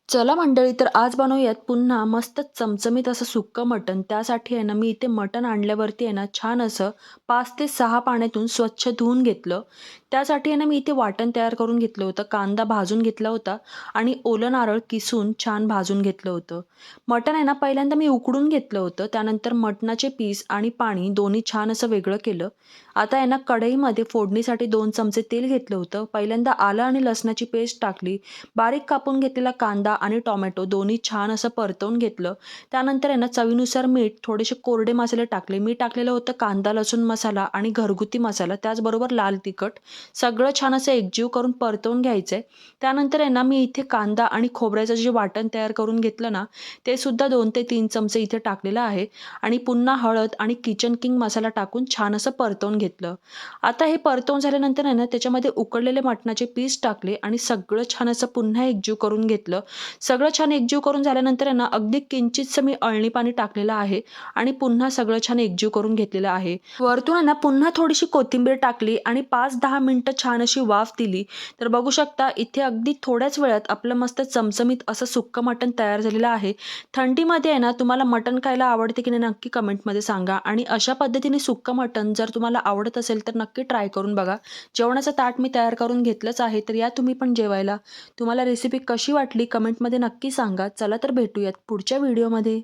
चला मंडळी, तर आज बनवूयात पुन्हा मस्त चमचमीत असं सुक्कं मटण. त्यासाठी आहे ना, मी इथे मटण आणल्यावरती आहे ना, छान असं 5 ते 6 पाण्यातून स्वच्छ धुवून घेतलं. त्यासाठी आहे ना, मी इथे वाटण तयार करून घेतलं होतं. कांदा भाजून घेतला होता आणि ओलं नारळ किसून छान भाजून घेतलं होतं. मटण आहे ना, पहिल्यांदा मी उकडून घेतलं होतं. त्यानंतर मटणाचे पीस आणि पाणी दोन्ही छान असं वेगळं केलं. आता आहे ना, कढईमध्ये फोडणीसाठी 2 चमचे तेल घेतलं होतं. पहिल्यांदा आलं आणि लसणाची पेस्ट टाकली. बारीक कापून घेतलेला कांदा आणि टोमॅटो दोन्ही छान असं परतवून घेतलं. त्यानंतर आहे ना, चवीनुसार मीठ, थोडेसे कोरडे मसाले टाकले. मी टाकलेलं होतं कांदा लसूण मसाला आणि घरगुती मसाला, त्याचबरोबर लाल तिखट. सगळं छान असं एकजीव करून परतवून घ्यायचं आहे. त्यानंतर आहे ना, मी इथे कांदा आणि खोबऱ्याचं जे वाटण तयार करून घेतलं ना, ते सुद्धा 2 ते 3 चमचे इथे टाकलेलं आहे आणि पुन्हा हळद आणि किचन किंग मसाला टाकून छान असं परतवून घेतलं. आता हे परतवून झाल्यानंतर आहे ना, त्याच्यामध्ये उकडलेले मटणाचे पीस टाकले आणि सगळं छान असं पुन्हा एकजीव करून घेतलं. सगळं छान एकजीव करून झाल्यानंतर आहे ना, अगदी किंचितसं मी अळणी पाणी टाकलेलं आहे आणि पुन्हा सगळं छान एकजीव करून घेतलेलं आहे. वरतून आहे ना, पुन्हा थोडीशी कोथिंबीर टाकली आणि 5-10 मिनिटं छान अशी वाफ दिली. तर बघू शकता इथे अगदी थोड्याच वेळात आपलं मस्त चमचमीत असं सुक्कं मटण तयार झालेलं आहे. थंडीमध्ये आहे ना, तुम्हाला मटण खायला आवडते की नाही नक्की कमेंटमध्ये सांगा आणि अशा पद्धतीने सुक्कं मटण जर तुम्हाला आवडत असेल तर नक्की ट्राय करून बघा. जेवणाचं ताट मी तयार करून घेतलंच आहे, तर या तुम्ही पण जेवायला. तुम्हाला रेसिपी कशी वाटली कमेंटमध्ये नक्की सांगा. चला तर भेटूयात पुढच्या व्हिडिओमध्ये.